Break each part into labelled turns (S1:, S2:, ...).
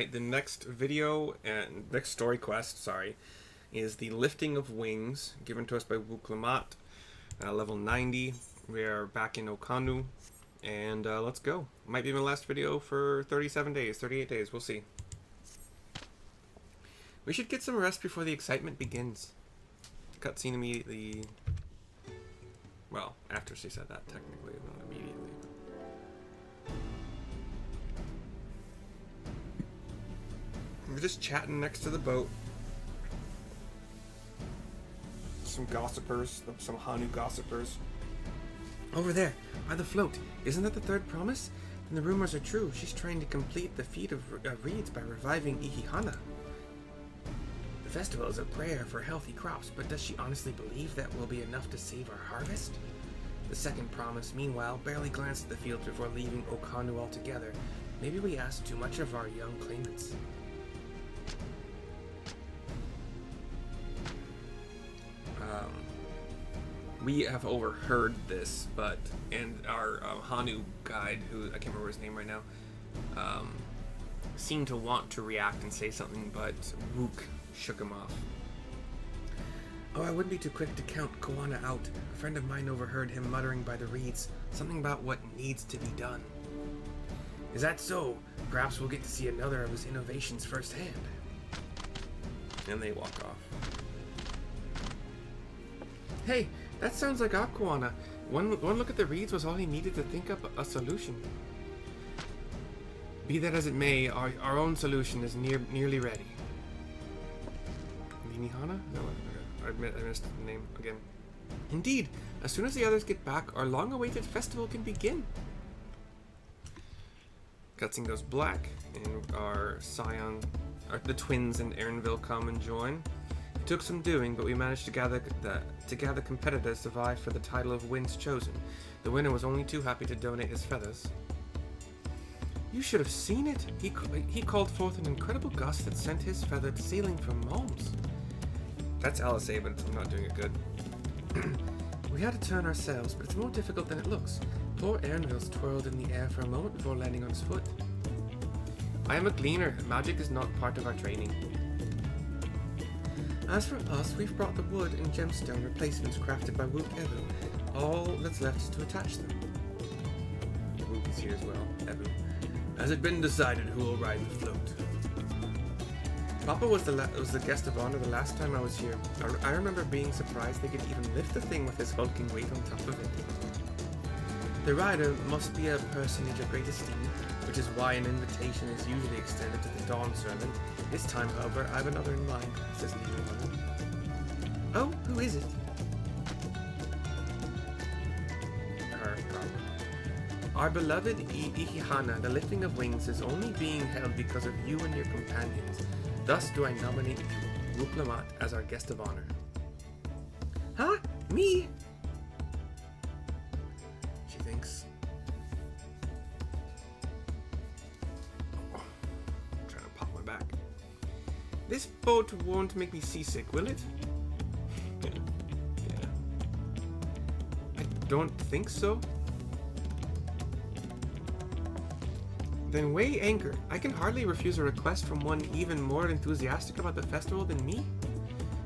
S1: Alright, the next video and next story quest, sorry, is the Lifting of Wings, given to us by Wuk Lamat, level 90. We are back in Okanu, and let's go. Might be my last video for 37 days, 38 days, we'll see. We should get some rest before the excitement begins. Cutscene immediately. Well, after she said that, technically, not immediately. We're just chatting next to the boat. Some gossipers, some Hanu gossipers. Over there, by the float. Isn't that the third promise? Then the rumors are true. She's trying to complete the feat of reeds by reviving Ihihana. The festival is a prayer for healthy crops, but does she honestly believe that will be enough to save our harvest? The second promise, meanwhile, barely glanced at the field before leaving Okanu altogether. Maybe we asked too much of our young claimants. We have overheard this, and our Hanu guide, who I can't remember his name right now, seemed to want to react and say something, but Wuk shook him off. Oh, I wouldn't be too quick to count Koana out. A friend of mine overheard him muttering by the reeds, something about what needs to be done. Is that so? Perhaps we'll get to see another of his innovations firsthand. And they walk off. Hey, that sounds like our Koana. One look at the reeds was all he needed to think up a solution. Be that as it may, our own solution is nearly ready. Minihana? No, I missed the name again. Indeed, as soon as the others get back, our long-awaited festival can begin. Cutscene goes black, and our scion, the twins in Erinville come and join. It took some doing, but we managed to gather competitors to vie for the title of Winds Chosen. The winner was only too happy to donate his feathers. You should have seen it. He called forth an incredible gust that sent his feather sailing from Moms. That's LSA, but I'm not doing it good. We had to turn ourselves, but it's more difficult than it looks. Poor Erinville's twirled in the air for a moment before landing on his foot. I am a gleaner. Magic is not part of our training. As for us, we've brought the wood and gemstone replacements crafted by Wuk Evu. All that's left is to attach them. Wuk is here as well, Evu. Has it been decided who will ride the float? Papa was the guest of honor the last time I was here. I remember being surprised they could even lift the thing with his hulking weight on top of it. The rider must be a personage of great esteem, which is why an invitation is usually extended to the Dawn servant. This time, however, I have another in mind, says Leo. Oh, who is it? Her, probably. Our beloved Ihihana, the lifting of wings, is only being held because of you and your companions. Thus do I nominate you, Wuk Lamat, as our guest of honor. Huh? Me? She thinks. I'm trying to pop my back. This boat won't make me seasick, will it? Yeah. I don't think so. Then weigh anchor. I can hardly refuse a request from one even more enthusiastic about the festival than me.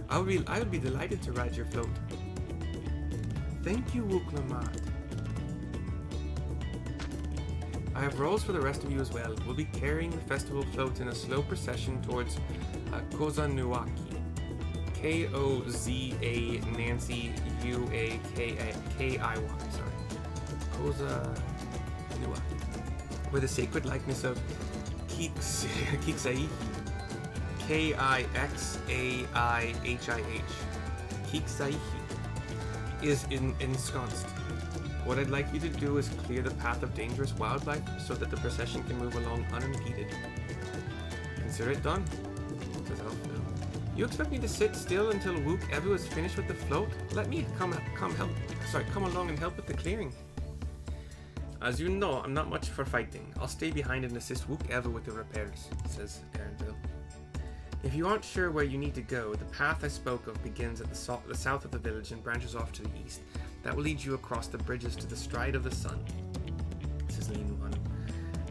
S1: I would be delighted to ride your float. Thank you, Wuk Lamat. I have roles for the rest of you as well. We'll be carrying the festival float in a slow procession towards Kozanuaki. K-O-Z-A Nancy U-A-K-I-Y. Sorry. Kozanuaki. Where the sacred likeness of Kixaih, K-I-X-A-I-H-I-H, Kixaih, is ensconced. What I'd like you to do is clear the path of dangerous wildlife so that the procession can move along unimpeded. Consider it done, says Elfville. You expect me to sit still until Wuk Evu is finished with the float? Let me come along and help with the clearing. As you know, I'm not much for fighting. I'll stay behind and assist Wuk Evu with the repairs, says Erinville. If you aren't sure where you need to go, the path I spoke of begins at the south of the village and branches off to the east. That will lead you across the bridges to the stride of the sun, says Linuhan.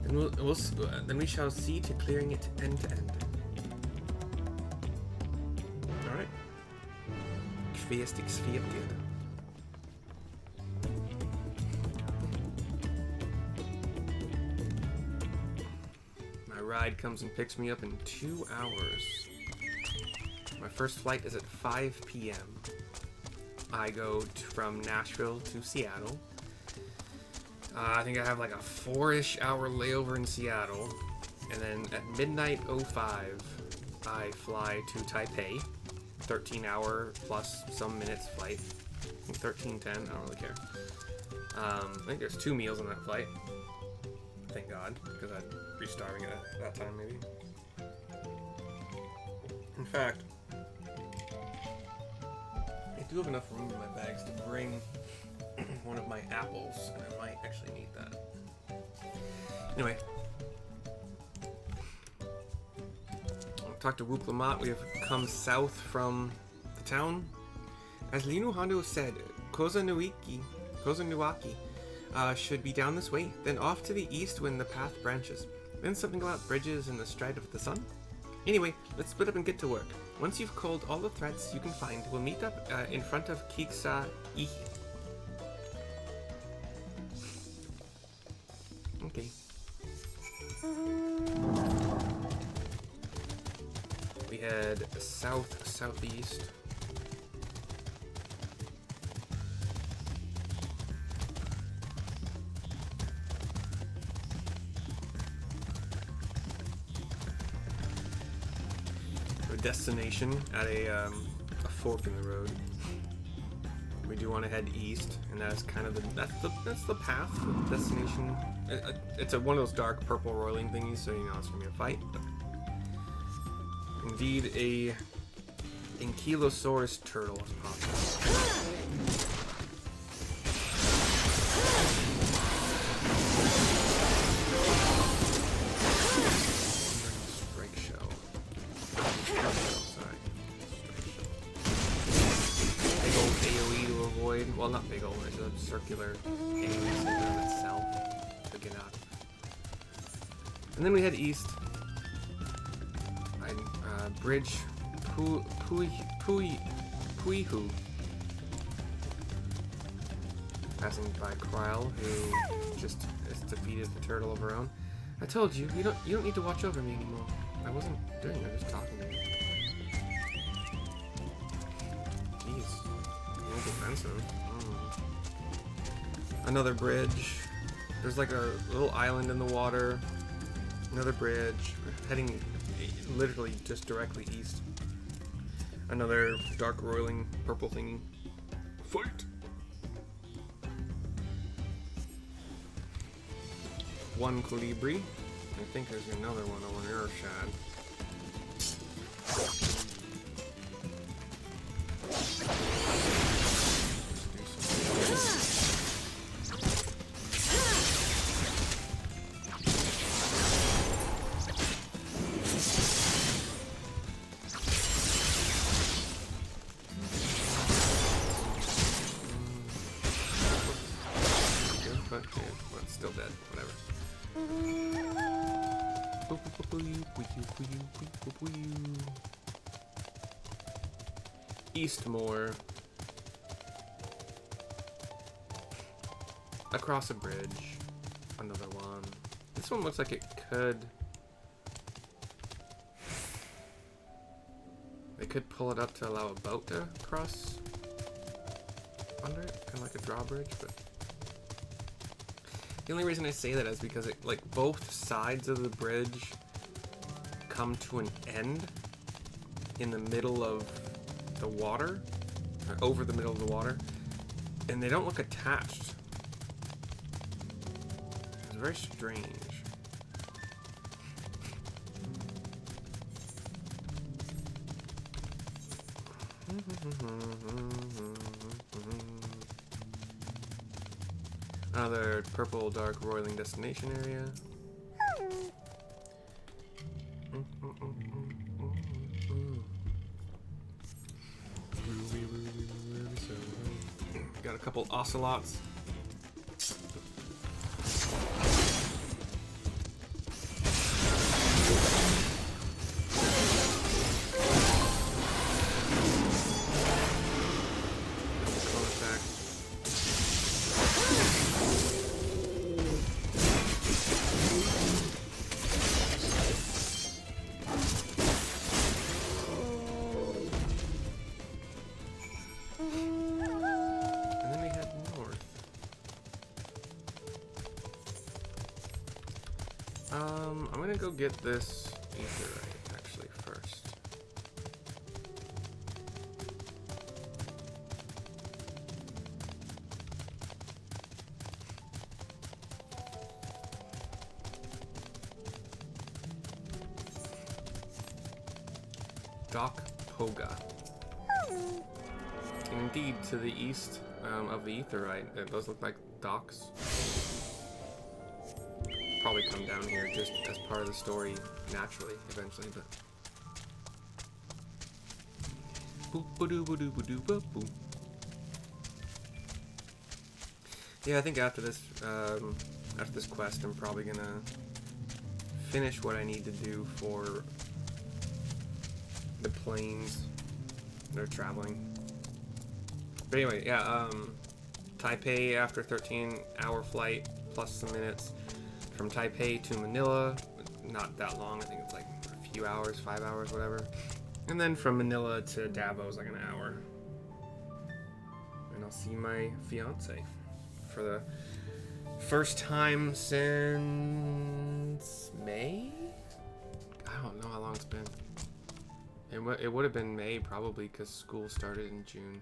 S1: The Then we shall see to clearing it end to end. Alright. FFXIV. My ride comes and picks me up in 2 hours. My first flight is at 5 p.m. I go from Nashville to Seattle. I think I have like a 4-ish hour layover in Seattle. And then at midnight 05, I fly to Taipei. 13-hour plus some minutes flight. I think 13:10, I don't really care. I think there's 2 meals on that flight. Thank God, because I'd be starving at that time maybe. In fact, I do have enough room in my bags to bring one of my apples, and I might actually need that. Anyway, I'll talk to Wuk Lamat. We have come south from the town. As Linu Hondo said, Kozanuaki should be down this way, then off to the east when the path branches. Then something about bridges and the stride of the sun. Anyway, let's split up and get to work. Once you've culled all the threads you can find, we'll meet up in front of Kiksa Ihi. Okay. We head southeast. Destination at a fork in the road. We do want to head east, and that's kind of that's the path. The destination. It's one of those dark purple roiling thingies, so you know it's gonna be a fight. But indeed, a ankylosaurus turtle is possible. Well, not big old, it's a circular AoE itself to get out. And then we head east. Bridge Puihu. Passing by Kryl, who just has defeated the turtle of her own. I told you, you don't need to watch over me anymore. I wasn't doing it, I was just talking to you. Jeez. A little defensive. Another bridge. There's like a little island in the water. Another bridge. We're heading literally just directly east. Another dark roiling purple thingy. Fight! One colibri. I think there's another one over near Shad. Still dead, whatever. Eastmore. Across a bridge. Another one. This one looks like it could... They could pull it up to allow a boat to cross under it, kind of like a drawbridge, but... The only reason I say that is because it, like, both sides of the bridge come to an end in the middle of the water, or over the middle of the water, and they don't look attached. It's very strange. Another purple dark roiling destination area. Got a couple ocelots. gonna go get this etherite actually first. Dock Poga. And indeed, to the east of the etherite, it does look like docks. Probably come down here just as part of the story naturally, eventually, but. Yeah, I think after this quest, I'm probably gonna finish what I need to do for the planes they're traveling. But anyway, yeah, Taipei after 13-hour flight plus some minutes from Taipei to Manila. Not that long, I think it's like a few hours, 5 hours, whatever. And then from Manila to Davos, like an hour. And I'll see my fiance for the first time since May? I don't know how long it's been. It would have been May probably because school started in June.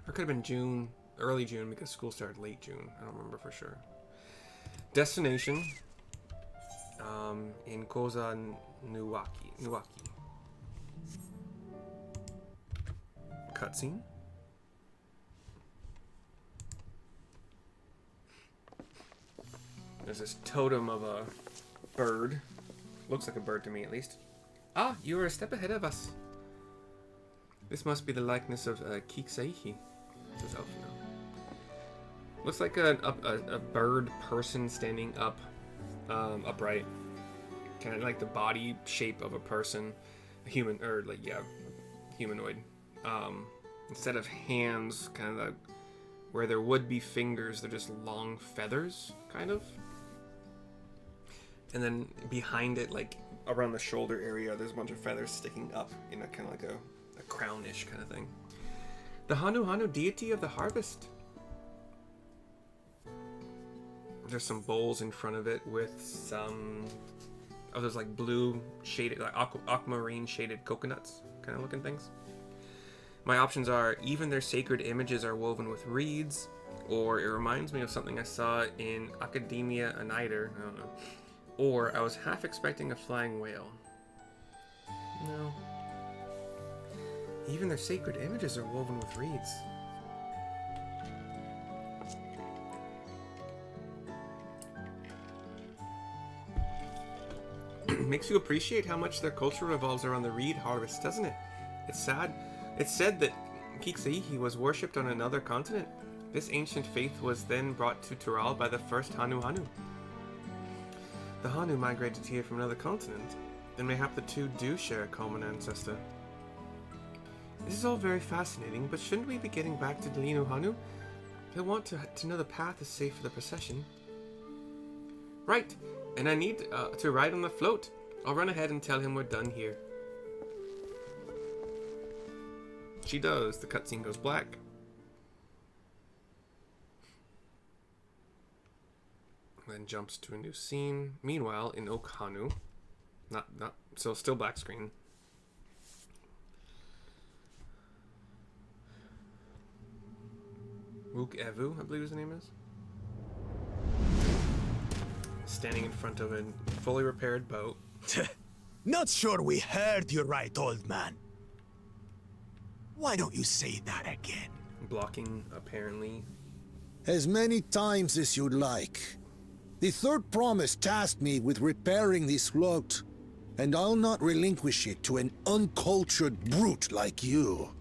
S1: Or it could have been June, early June because school started late June. I don't remember for sure. Destination in Koza Nuwaki. Cutscene. There's this totem of a bird. Looks like a bird to me at least. Ah, you are a step ahead of us. This must be the likeness of Kiksaihi, says Elfino. Looks like a bird person standing up, upright. Kind of like the body shape of a person, a human, or like, yeah, humanoid. Instead of hands, kind of where there would be fingers, they're just long feathers, kind of. And then behind it, like around the shoulder area, there's a bunch of feathers sticking up in a kind of like a crownish kind of thing. The Hanu deity of the harvest. There's some bowls in front of it with some of those like blue shaded, like aquamarine shaded coconuts kind of looking things. My options are even their sacred images are woven with reeds, or it reminds me of something I saw in Academia Aniter, I don't know. Or I was half expecting a flying whale. No. Even their sacred images are woven with reeds. Makes you appreciate how much their culture revolves around the reed harvest, doesn't it? It's sad. It's said that Kiksaihi was worshipped on another continent. This ancient faith was then brought to Tural by the first Hanu. The Hanu migrated here from another continent, then mayhap the two do share a common ancestor. This is all very fascinating, but shouldn't we be getting back to Delinu Hanu? He'll want to know the path is safe for the procession. Right, and I need to ride on the float. I'll run ahead and tell him we're done here. She does. The cutscene goes black. Then jumps to a new scene. Meanwhile, in Okhanu, so still black screen. Wuk Evu, I believe his name is. Standing in front of a fully repaired boat.
S2: Not sure we heard you right, old man. Why don't you say that again?
S1: Blocking, apparently.
S3: As many times as you'd like. The third promise tasked me with repairing this float, and I'll not relinquish it to an uncultured brute like you.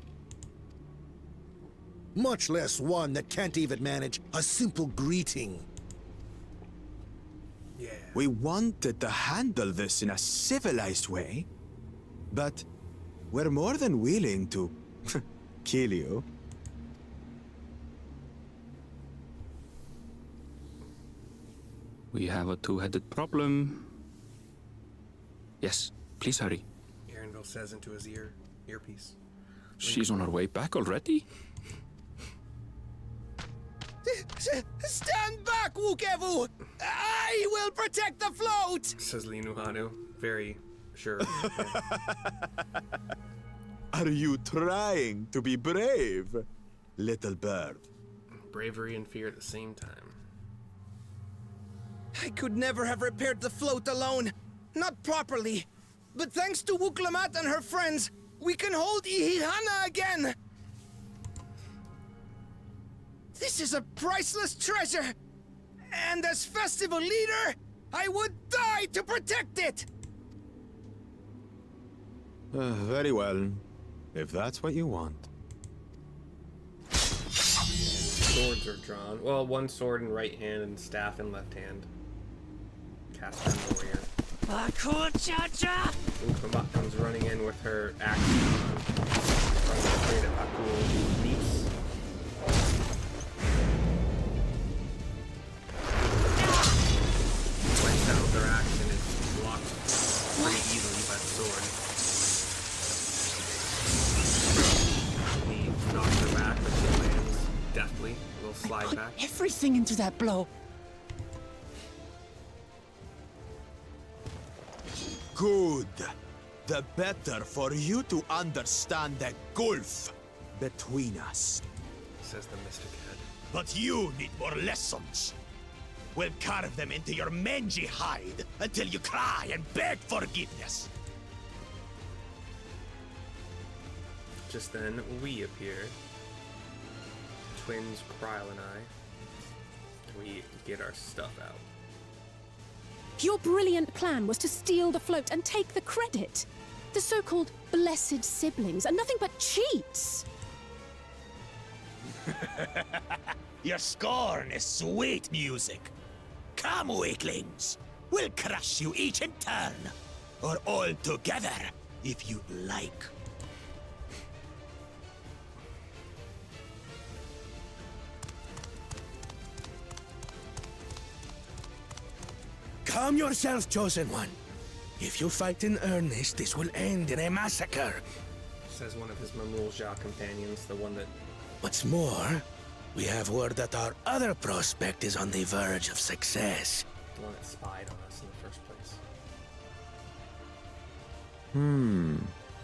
S3: Much less one that can't even manage a simple greeting.
S1: Yeah.
S2: We wanted to handle this in a civilized way, but we're more than willing to kill you.
S4: We have a two-headed problem. Yes, please hurry.
S1: Aaronville says into his earpiece.
S4: She's on her way back already?
S5: Stand back, Wukevu! I will protect the float!
S1: Says Linuhanu, very sure.
S2: Are you trying to be brave, little bird?
S1: Bravery and fear at the same time.
S5: I could never have repaired the float alone. Not properly. But thanks to Wuk Lamat and her friends, we can hold Ihihana again! This is a priceless treasure! And as festival leader, I would die to protect it!
S2: Very well, if that's what you want.
S1: Swords are drawn. Well, one sword in right hand and staff in left hand. Caster and warrior. Wuk Lamat comes running in with her axe trying to create a Akul leaps. Went down with her axe and is blocked pretty easily by the sword. He knocks her back, but she lands deftly. A little slide back.
S6: Everything into that blow.
S2: Good. The better for you to understand the gulf between us.
S1: Says the mystic head.
S7: But you need more lessons. We'll carve them into your mangy hide until you cry and beg forgiveness.
S1: Just then, we appear. Twins, Kryle and I. We get our stuff out.
S8: Your brilliant plan was to steal the float and take the credit. The so-called blessed siblings are nothing but cheats.
S7: Your scorn is sweet music. Come, weaklings. We'll crush you each in turn. Or all together, if you like.
S5: Calm yourself, Chosen One. If you fight in earnest, this will end in a massacre.
S1: Says one of his Mamulja companions, the one that...
S5: What's more, we have word that our other prospect is on the verge of success.
S1: The one that spied on us in the first place.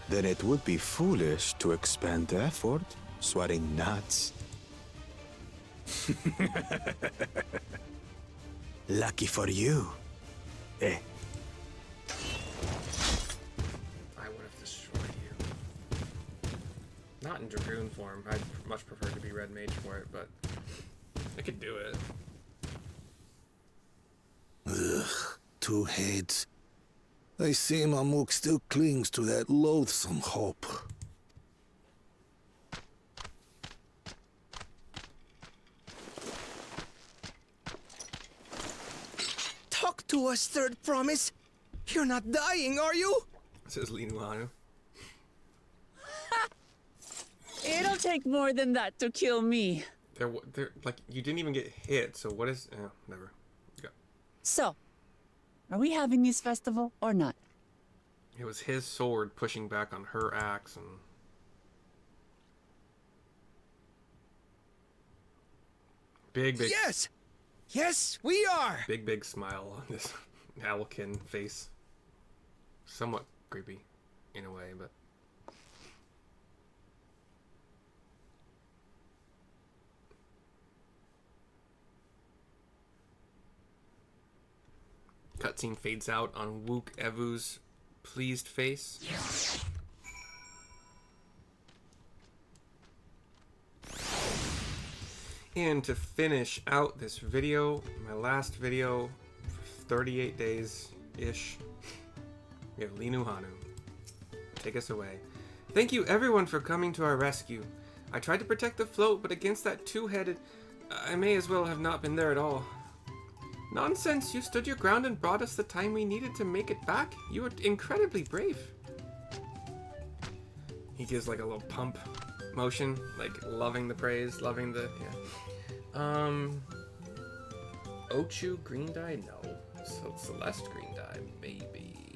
S2: Then it would be foolish to expend effort sweating nuts. Lucky for you. Eh?
S1: I would have destroyed you. Not in Dragoon form. I'd much prefer to be Red Mage for it, but I could do it.
S3: Ugh, two heads. I see Mamuk still clings to that loathsome hope.
S5: Talk to us, Third Promise. You're not dying, are you?
S1: Says Linuhanu.
S6: It'll take more than that to kill me.
S1: There, like, you didn't even get hit, so what is... Oh, never. Go.
S6: So, are we having this festival or not?
S1: It was his sword pushing back on her axe, and... Big...
S5: Yes! Yes, we are!
S1: Big smile on this Owlkin face. Somewhat creepy, in a way, but... Cutscene fades out on Wuk Evu's pleased face. And to finish out this video, my last video, 38 days-ish, we have Linuhanu. Take us away. Thank you everyone for coming to our rescue. I tried to protect the float, but against that two-headed, I may as well have not been there at all. Nonsense, you stood your ground and brought us the time we needed to make it back. You were incredibly brave. He gives like a little pump motion, like loving the praise, loving the, yeah. Ochu green dye? No. So Celeste green dye, maybe.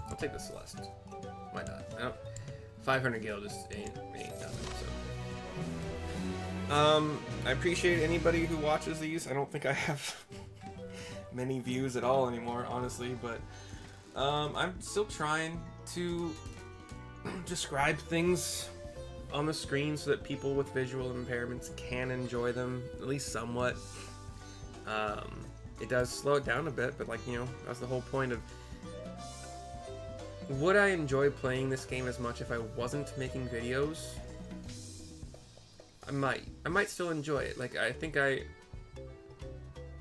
S1: I'll take the Celeste. Why not? I don't, 500 gil just ain't nothing, so. I appreciate anybody who watches these. I don't think I have many views at all anymore, honestly, but I'm still trying to describe things on the screen so that people with visual impairments can enjoy them, at least somewhat. It does slow it down a bit, but like, you know, that's the whole point of... Would I enjoy playing this game as much if I wasn't making videos? I might still enjoy it. Like, I think I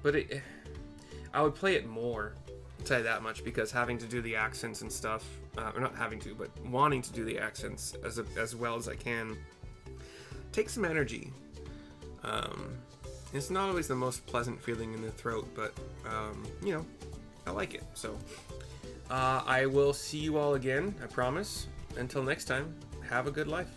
S1: would play it more, I'll tell you that much, because having to do the accents and stuff, or not having to, but wanting to do the accents as well as I can, takes some energy. It's not always the most pleasant feeling in the throat, but, you know, I like it. So, I will see you all again, I promise. Until next time, have a good life.